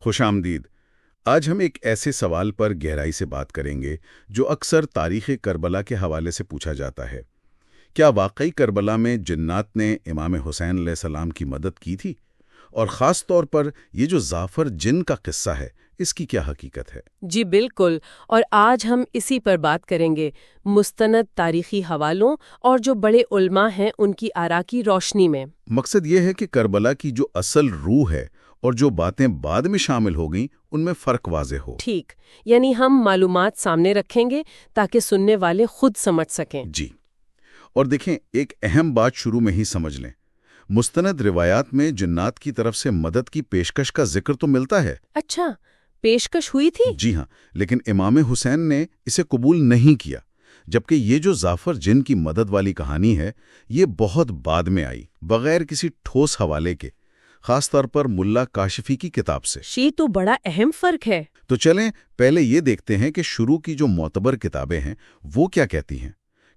خوش آمدید۔ آج ہم ایک ایسے سوال پر گہرائی سے بات کریں گے جو اکثر تاریخ کربلا کے حوالے سے پوچھا جاتا ہے۔ کیا واقعی کربلا میں جنات نے امام حسین علیہ السلام کی مدد کی تھی؟ اور خاص طور پر یہ جو زعفر جن کا قصہ ہے، اس کی کیا حقیقت ہے؟ جی بالکل، اور آج ہم اسی پر بات کریں گے، مستند تاریخی حوالوں اور جو بڑے علماء ہیں ان کی آراء کی روشنی میں۔ مقصد یہ ہے کہ کربلا کی جو اصل روح ہے اور جو باتیں بعد میں شامل ہو گئیں ان میں فرق واضح ہو۔ ٹھیک، یعنی ہم معلومات سامنے رکھیں گے تاکہ سننے والے خود سمجھ سکیں۔ جی، اور دیکھیں ایک اہم بات شروع میں ہی سمجھ لیں، مستند روایات میں جنات کی طرف سے مدد کی پیشکش کا ذکر تو ملتا ہے۔ اچھا، پیشکش ہوئی تھی؟ جی ہاں، لیکن امام حسین نے اسے قبول نہیں کیا، جبکہ یہ جو زعفر جن کی مدد والی کہانی ہے یہ بہت بعد میں آئی، بغیر کسی ٹھوس حوالے کے، خاص طور پر ملا کاشفی کی کتاب سے۔ یہ تو بڑا اہم فرق ہے۔ تو چلیں پہلے یہ دیکھتے ہیں کہ شروع کی جو معتبر کتابیں ہیں وہ کیا کہتی ہیں۔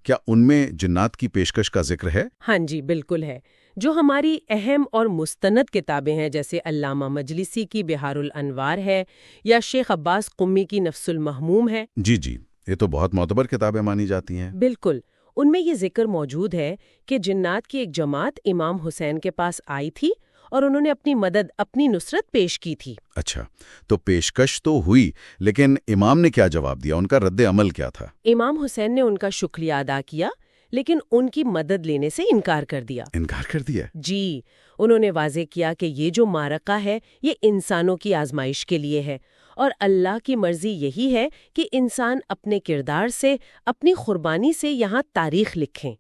کیا ان میں جنات کی پیشکش کا ذکر ہے؟ ہاں جی، بالکل ہے۔ جو ہماری اہم اور مستند کتابیں ہیں جیسے علامہ مجلسی کی بہار الانوار ہے یا شیخ عباس قمی کی نفس المحموم ہے۔ جی، یہ تو بہت معتبر کتابیں مانی جاتی ہیں۔ بالکل، ان میں یہ ذکر موجود ہے کہ جنات کی ایک جماعت امام حسین کے پاس آئی تھی اور انہوں نے اپنی مدد، اپنی نصرت پیش کی تھی۔ اچھا، تو پیشکش تو ہوئی، لیکن امام نے کیا جواب دیا؟ ان کا رد عمل کیا تھا؟ امام حسین نے ان کا شکریہ ادا کیا لیکن ان کی مدد لینے سے انکار کر دیا۔ انکار کر دیا؟ جی، انہوں نے واضح کیا کہ یہ جو معرکہ ہے یہ انسانوں کی آزمائش کے لیے ہے اور اللہ کی مرضی یہی ہے کہ انسان اپنے کردار سے، اپنی قربانی سے یہاں تاریخ لکھیں۔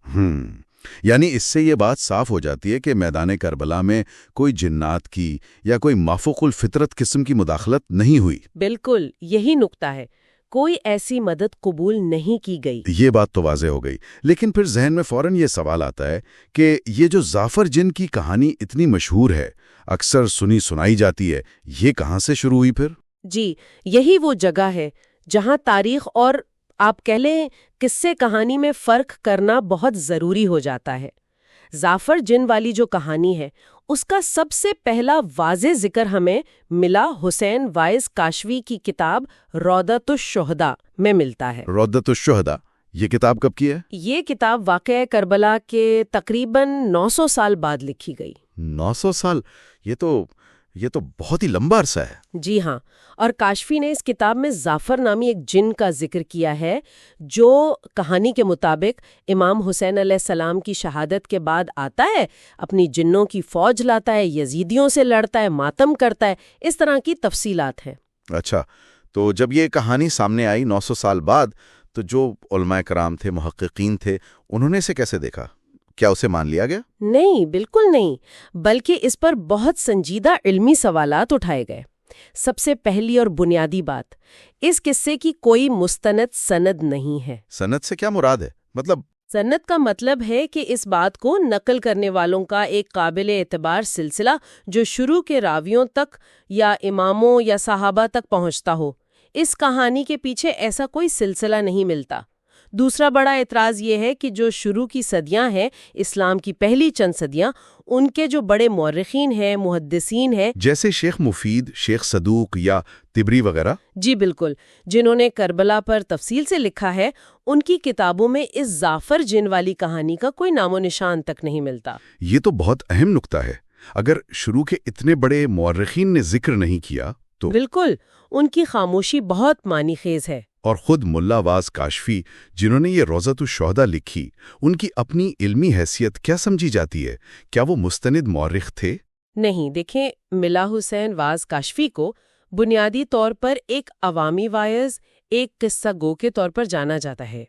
یعنی اس سے یہ بات صاف ہو جاتی ہے کہ میدان کربلا میں کوئی جنات کی یا کوئی مافوق الفطرت قسم کی مداخلت نہیں ہوئی۔ بالکل، یہی نقطہ ہے، کوئی ایسی مدد قبول نہیں کی گئی۔ یہ بات تو واضح ہو گئی، لیکن پھر ذہن میں فوراً یہ سوال آتا ہے کہ یہ جو زعفر جن کی کہانی اتنی مشہور ہے، اکثر سنی سنائی جاتی ہے، یہ کہاں سے شروع ہوئی پھر؟ جی، یہی وہ جگہ ہے جہاں تاریخ اور آپ کہہ لیں قصے کہانی میں فرق کرنا بہت ضروری ہو جاتا ہے۔ زعفر جن والی جو کہانی ہے اس کا سب سے پہلا واضح ذکر ہمیں ملا حسین وائز کاشفی کی کتاب روضۃ الشہداء میں ملتا ہے۔ روضۃ الشہداء، یہ کتاب کب کی ہے؟ یہ کتاب واقعہ کربلا کے تقریباً 900 سال بعد لکھی گئی۔ 900 سال؟ یہ تو بہت ہی لمبا عرصہ ہے۔ جی ہاں، اور کاشفی نے اس کتاب میں زعفر نامی ایک جن کا ذکر کیا ہے جو کہانی کے مطابق امام حسین علیہ السلام کی شہادت کے بعد آتا ہے، اپنی جنوں کی فوج لاتا ہے، یزیدیوں سے لڑتا ہے، ماتم کرتا ہے، اس طرح کی تفصیلات ہیں۔ اچھا، تو جب یہ کہانی سامنے آئی 900 سال بعد، تو جو علماء کرام تھے، محققین تھے، انہوں نے اسے کیسے دیکھا؟ کیا اسے مان لیا گیا؟ نہیں، بالکل نہیں، بلکہ اس پر بہت سنجیدہ علمی سوالات اٹھائے گئے۔ سب سے پہلی اور بنیادی بات، اس قصے کی کوئی مستند سند نہیں ہے۔ سند سے کیا مراد ہے؟ سند کا مطلب ہے کہ اس بات کو نقل کرنے والوں کا ایک قابل اعتبار سلسلہ جو شروع کے راویوں تک یا اماموں یا صحابہ تک پہنچتا ہو۔ اس کہانی کے پیچھے ایسا کوئی سلسلہ نہیں ملتا۔ دوسرا بڑا اعتراض یہ ہے کہ جو شروع کی صدیاں ہیں، اسلام کی پہلی چند صدیاں، ان کے جو بڑے مورخین ہیں، محدثین ہیں، جیسے شیخ مفید، شیخ صدوق یا طبری وغیرہ، جی بالکل، جنہوں نے کربلا پر تفصیل سے لکھا ہے، ان کی کتابوں میں اس زعفر جن والی کہانی کا کوئی نام و نشان تک نہیں ملتا۔ یہ تو بہت اہم نقطہ ہے۔ اگر شروع کے اتنے بڑے مورخین نے ذکر نہیں کیا تو بالکل، ان کی خاموشی بہت معنی خیز ہے۔ اور خود ملا واز کاشفی جنہوں نے یہ روضۃ الشہداء لکھی، ان کی اپنی علمی حیثیت کیا سمجھی جاتی ہے؟ کیا وہ مستند مورخ تھے؟ نہیں، دیکھیں، ملا حسین واز کاشفی کو بنیادی طور پر ایک عوامی وائز، ایک قصہ گو کے طور پر جانا جاتا ہے۔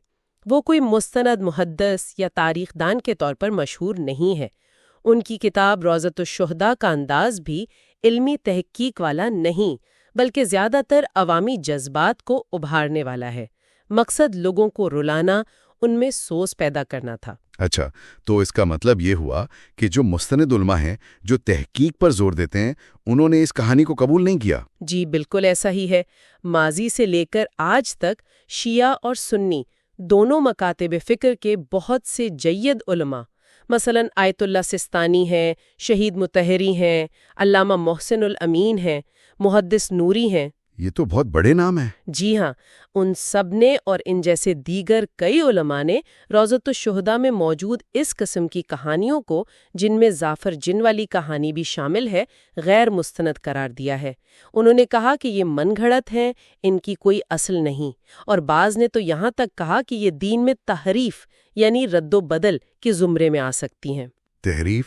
وہ کوئی مستند محدث یا تاریخ دان کے طور پر مشہور نہیں ہے۔ ان کی کتاب روضۃ الشہداء کا انداز بھی علمی تحقیق والا نہیں، بلکہ زیادہ تر عوامی جذبات کو ابھارنے والا ہے۔ مقصد لوگوں کو رلانا، ان میں سوز پیدا کرنا تھا۔ اچھا، تو اس کا مطلب یہ ہوا کہ جو مستند علماء ہیں، جو تحقیق پر زور دیتے ہیں، انہوں نے اس کہانی کو قبول نہیں کیا۔ جی بالکل ایسا ہی ہے۔ ماضی سے لے کر آج تک شیعہ اور سنی دونوں مکاتب فکر کے بہت سے جید علماء، مثلا آیت اللہ سستانی ہیں، شہید مطہری ہیں، علامہ محسن الامین ہیں، محدث نوری ہیں۔ یہ تو بہت بڑے نام ہیں۔ جی ہاں، ان سب نے اور ان جیسے دیگر کئی علماء نے روضۃ الشہداء میں موجود اس قسم کی کہانیوں کو، جن میں ظافر جن والی کہانی بھی شامل ہے، غیر مستند قرار دیا ہے۔ انہوں نے کہا کہ یہ من گھڑت ہیں، ان کی کوئی اصل نہیں، اور بعض نے تو یہاں تک کہا کہ یہ دین میں تحریف یعنی رد و بدل کے زمرے میں آ سکتی ہیں۔ تحریف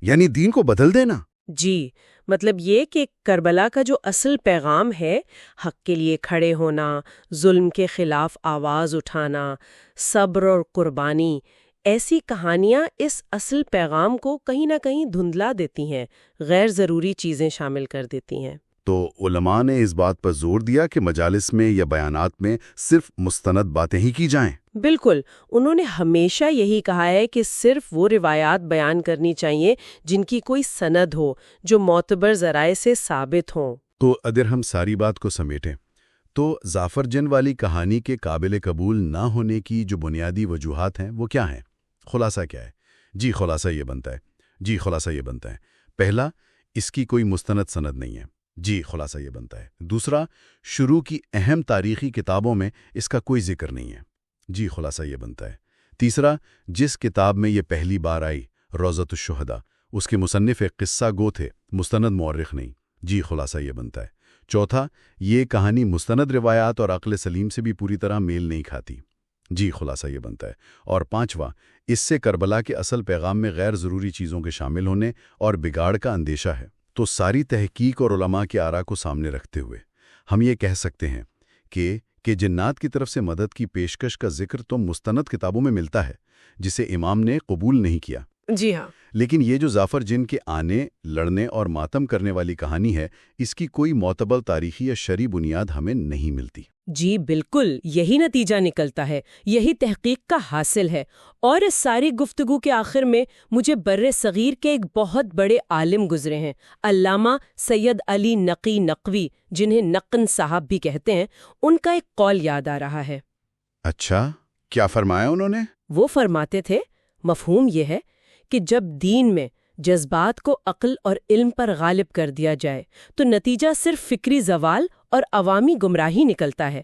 یعنی دین کو بدل دینا؟ جی، مطلب یہ کہ کربلا کا جو اصل پیغام ہے، حق کے لیے کھڑے ہونا، ظلم کے خلاف آواز اٹھانا، صبر اور قربانی، ایسی کہانیاں اس اصل پیغام کو کہیں نہ کہیں دھندلا دیتی ہیں، غیر ضروری چیزیں شامل کر دیتی ہیں۔ تو علماء نے اس بات پر زور دیا کہ مجالس میں یا بیانات میں صرف مستند باتیں ہی کی جائیں۔ بالکل، انہوں نے ہمیشہ یہی کہا ہے کہ صرف وہ روایات بیان کرنی چاہیے جن کی کوئی سند ہو، جو معتبر ذرائع سے ثابت ہوں۔ تو اگر ہم ساری بات کو سمیٹیں تو ظافر جن والی کہانی کے قابل قبول نہ ہونے کی جو بنیادی وجوہات ہیں وہ کیا ہیں؟ خلاصہ کیا ہے؟ خلاصہ یہ بنتا ہے پہلا، اس کی کوئی مستند سند نہیں ہے۔ خلاصہ یہ بنتا ہے دوسرا، شروع کی اہم تاریخی کتابوں میں اس کا کوئی ذکر نہیں ہے۔ خلاصہ یہ بنتا ہے تیسرا، جس کتاب میں یہ پہلی بار آئی، روضۃ الشہداء، اس کے مصنف ایک قصہ گو تھے، مستند مورخ نہیں۔ خلاصہ یہ بنتا ہے چوتھا، یہ کہانی مستند روایات اور عقل سلیم سے بھی پوری طرح میل نہیں کھاتی۔ خلاصہ یہ بنتا ہے اور پانچواں، اس سے کربلا کے اصل پیغام میں غیر ضروری چیزوں کے شامل ہونے اور بگاڑ کا اندیشہ ہے۔ تو ساری تحقیق اور علماء کی آراء کو سامنے رکھتے ہوئے ہم یہ کہہ سکتے ہیں کہ جنات کی طرف سے مدد کی پیشکش کا ذکر تو مستند کتابوں میں ملتا ہے، جسے امام نے قبول نہیں کیا۔ جی ہاں، لیکن یہ جو ظافر جن کے آنے، لڑنے اور ماتم کرنے والی کہانی ہے، اس کی کوئی معتبر تاریخی یا شرعی بنیاد ہمیں نہیں ملتی۔ جی بالکل، یہی نتیجہ نکلتا ہے، یہی تحقیق کا حاصل ہے۔ اور اس ساری گفتگو کے آخر میں مجھے بر صغیر کے ایک بہت بڑے عالم گزرے ہیں، علامہ سید علی نقی نقوی، جنہیں نقن صاحب بھی کہتے ہیں، ان کا ایک قول یاد آ رہا ہے۔ اچھا، کیا فرمایا انہوں نے؟ وہ فرماتے تھے، مفہوم یہ ہے کہ جب دین میں جذبات کو عقل اور علم پر غالب کر دیا جائے تو نتیجہ صرف فکری زوال اور عوامی گمراہی نکلتا ہے۔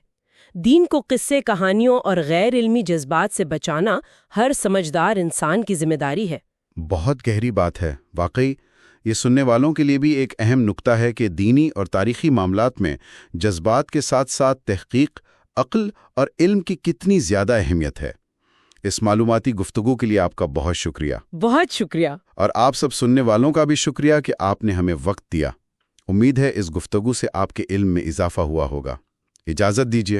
دین کو قصے، کہانیوں اور غیر علمی جذبات سے بچانا ہر سمجھدار انسان کی ذمہ داری ہے۔ بہت گہری بات ہے، واقعی یہ سننے والوں کے لیے بھی ایک اہم نکتہ ہے کہ دینی اور تاریخی معاملات میں جذبات کے ساتھ ساتھ تحقیق، عقل اور علم کی کتنی زیادہ اہمیت ہے۔ اس معلوماتی گفتگو کے لیے آپ کا بہت شکریہ۔ بہت شکریہ۔ اور آپ سب سننے والوں کا بھی شکریہ کہ آپ نے ہمیں وقت دیا۔ امید ہے اس گفتگو سے آپ کے علم میں اضافہ ہوا ہوگا۔ اجازت دیجیے۔